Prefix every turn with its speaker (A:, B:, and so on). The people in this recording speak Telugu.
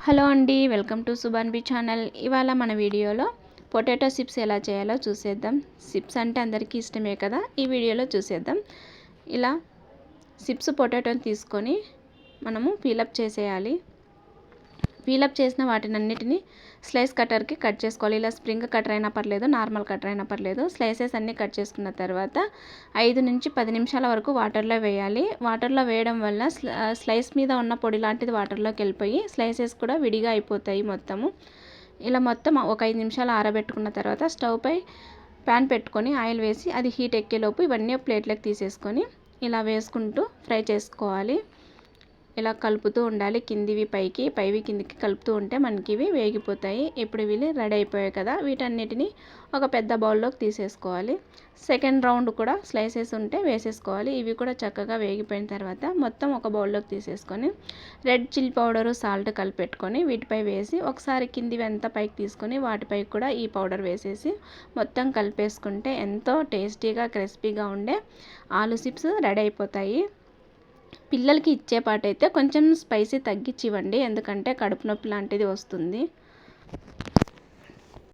A: హలో అండి, వెల్కమ్ టు సుబాన్బి ఛానల్. ఇవాళ మన వీడియోలో పొటాటో చిప్స్ ఎలా చేయాలో చూసేద్దాం. చిప్స్ అంటే అందరికీ ఇష్టమే కదా, ఈ వీడియోలో చూసేద్దాం. ఇలా చిప్స్ పొటాటోని తీసుకొని మనము పీలప్ చేసేయాలి. పీలప్ చేసిన వాటినన్నిటిని స్లైస్ కట్టర్కి కట్ చేసుకోవాలి. ఇలా స్ప్రింగ్ కటర్ అయినా పర్లేదు, నార్మల్ కటర్ అయినా పర్లేదు. స్లైసెస్ అన్నీ కట్ చేసుకున్న తర్వాత 5 నుంచి 10 నిమిషాల వరకు వాటర్లో వేయాలి. వాటర్లో వేయడం వల్ల స్లైస్ మీద ఉన్న పొడి లాంటిది వాటర్లోకి వెళ్ళిపోయి స్లైసెస్ కూడా విడిగా అయిపోతాయి మొత్తము. ఇలా మొత్తం ఒక 5 నిమిషాలు ఆరబెట్టుకున్న తర్వాత స్టవ్ పై ప్యాన్ పెట్టుకొని ఆయిల్ వేసి అది హీట్ ఎక్కేలోపు ఇవన్నీ ప్లేట్లోకి తీసేసుకొని ఇలా వేసుకుంటూ ఫ్రై చేసుకోవాలి. ఇలా కలుపుతూ ఉండాలి, కిందివి పైకి పైవి కిందికి కలుపుతూ ఉంటే మనకి ఇవి వేగిపోతాయి. ఇప్పుడు ఇవి రెడీ అయిపోయాయి కదా, వీటన్నిటిని ఒక పెద్ద బౌల్లోకి తీసేసుకోవాలి. సెకండ్ రౌండ్ కూడా స్లైసెస్ ఉంటే వేసేసుకోవాలి. ఇవి కూడా చక్కగా వేగిపోయిన తర్వాత మొత్తం ఒక బౌల్లోకి తీసేసుకొని రెడ్ చిల్లీ పౌడరు, సాల్ట్ కలిపెట్టుకొని వీటిపై వేసి ఒకసారి కిందివి అంతా పైకి తీసుకొని వాటిపై కూడా ఈ పౌడర్ వేసేసి మొత్తం కలిపేసుకుంటే ఎంతో టేస్టీగా క్రిస్పీగా ఉండే ఆలు చిప్స్ రెడీ అయిపోతాయి. పిల్లలకి ఇచ్చేపాటైతే కొంచెం స్పైసీ తగ్గించి ఇవ్వండి, ఎందుకంటే కడుపు నొప్పి లాంటిది వస్తుంది.